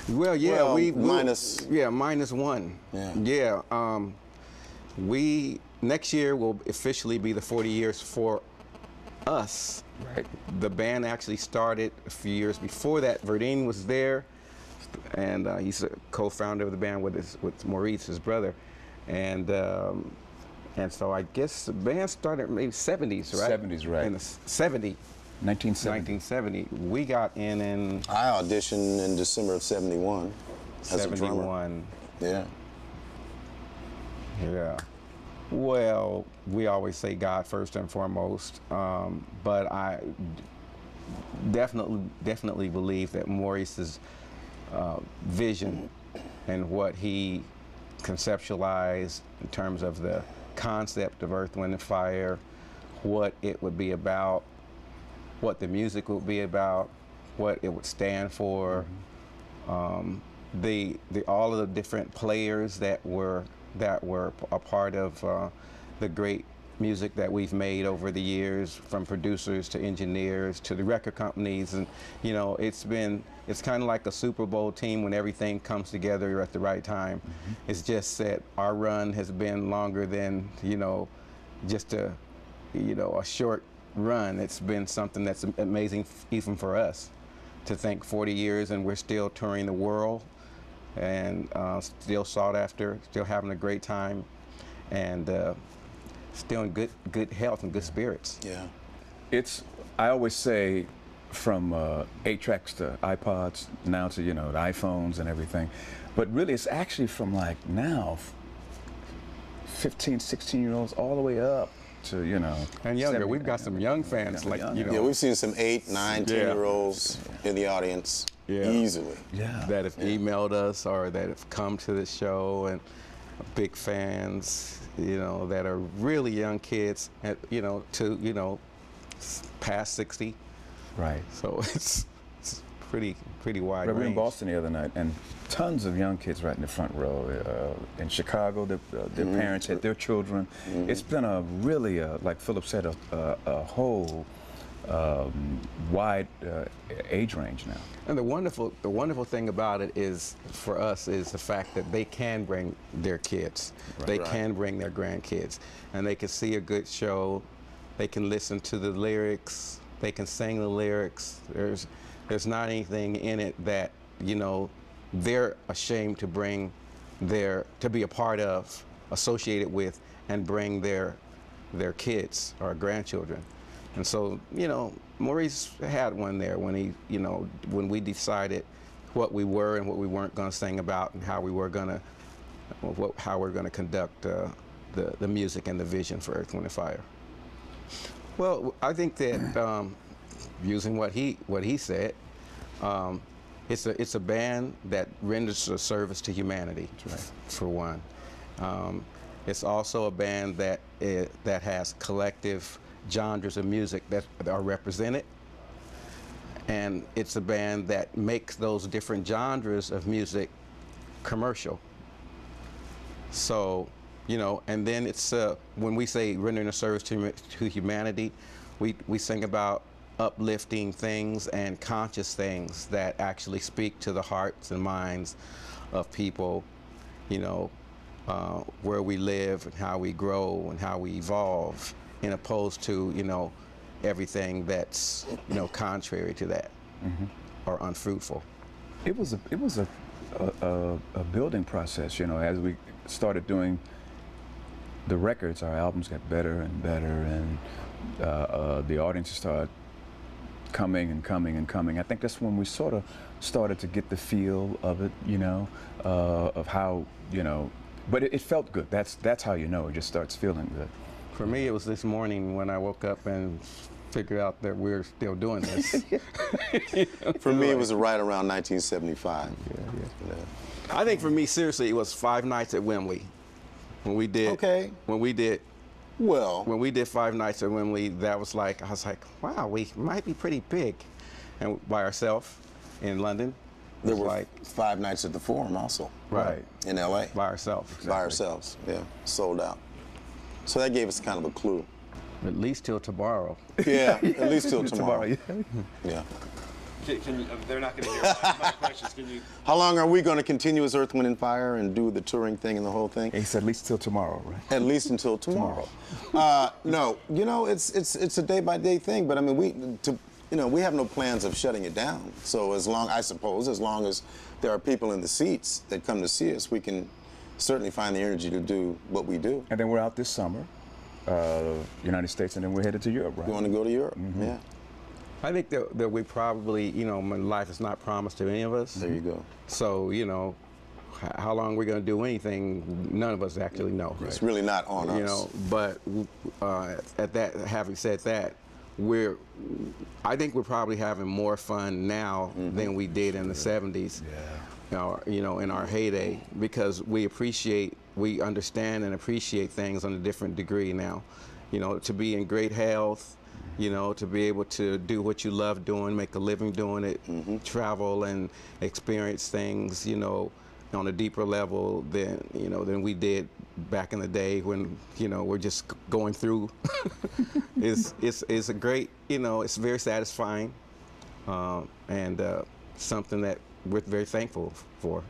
Well, yeah, Well, we minus. yeah, -1. Yeah. Yeah. We next year will officially be the 40 years for us. Right. The band actually started a few years before that. Verdine was there, and he's a co-founder of the band with Maurice, his brother, and so I guess the band started maybe 70s, right? 70s, right. In the 70. 1970. 1970. We got in I auditioned in December of '71 as a drummer. 71. Yeah. Yeah. Well, we always say God first and foremost, but I definitely believe that Maurice's vision and what he conceptualized in terms of the concept of Earth, Wind, and Fire, what it would be about, what the music would be about, what it would stand for, all of the different players that were a part of the great music that we've made over the years, from producers to engineers to the record companies. And you know, it's kind of like a Super Bowl team when everything comes together at the right time. It's just that our run has been longer than, you know, just a short run. It's been something that's amazing even for us to think 40 years and we're still touring the world and still sought after, still having a great time, and still in good health and good spirits. Yeah. I always say, from 8-tracks to iPods, now to, you know, the iPhones and everything, but really it's actually from like now 15, 16-year-olds all the way up to, you know, And younger. 70, We've got some young fans, like, you know, Yeah, we've seen some 8, 9, 10-year-olds in the audience easily. Yeah. that have emailed us or that have come to the show, and big fans, you know, that are really young kids, you know, to, you know, past 60. Right. So it's pretty wide We were in range. Boston the other night, and tons of young kids right in the front row. In Chicago, their parents had their children. It's been a really, like Philip said, a whole wide age range now. And the wonderful thing about it is, for us, is the fact that they can bring their kids, they can bring their grandkids, and they can see a good show, they can listen to the lyrics, they can sing the lyrics. There's not anything in it that, you know, they're ashamed to bring to be a part of, associated with, and bring their kids or grandchildren. And so, you know, Maurice had one there when he, you know, when we decided what we were and what we weren't going to sing about, and how we're going to conduct the music and the vision for Earth, Wind, and Fire. Well, I think that using what he said, it's a band that renders a service to humanity, for one. It's also a band that has collective genres of music that are represented, and it's a band that makes those different genres of music commercial. So, you know, and then it's when we say rendering a service to humanity, we sing about uplifting things and conscious things that actually speak to the hearts and minds of people, you know, where we live and how we grow and how we evolve, in opposed to, you know, everything that's, you know, contrary to that or unfruitful. It was a building process, you know. As we started doing the records, our albums got better and better, and the audience started coming and coming and coming. I think that's when we sort of started to get the feel of it, you know, of how, you know, but it felt good. That's how you know, it just starts feeling good. For me, it was this morning when I woke up and figured out that we're still doing this. For me, it was right around 1975. Yeah. I think for me, seriously, it was 5 nights at Wembley. When we did 5 nights at Wembley, that was like, I was like, wow, we might be pretty big. And by ourselves in London. There were like 5 nights at the Forum also. Right. In LA. By ourselves. Exactly. By ourselves, yeah. Sold out. So that gave us kind of a clue. At least till tomorrow. Yeah, at least till tomorrow. Yeah. Yeah. Can you, they're not going to hear my questions. Can you? How long are we going to continue as Earth, Wind, and Fire and do the touring thing and the whole thing? He said at least till tomorrow, right? At least until tomorrow. No, you know, it's a day-by-day thing. But I mean, we have no plans of shutting it down. So as long as there are people in the seats that come to see us, we can certainly find the energy to do what we do. And then we're out this summer, United States, and then we're headed to Europe, right? We want to go to Europe. Yeah. I think that we probably, you know, life is not promised to any of us. There you go. So, you know, how long we're going to do anything, none of us actually know. It's really not on us. You know, but having said that, I think we're probably having more fun now than we did in the 70s. Yeah. You know, in our heyday, because we understand and appreciate things on a different degree now. You know, to be in great health, you know, to be able to do what you love doing, make a living doing it, travel and experience things, you know, on a deeper level than we did back in the day when, you know, we're just going through. It's a great, you know, it's very satisfying, and something that we're very thankful for.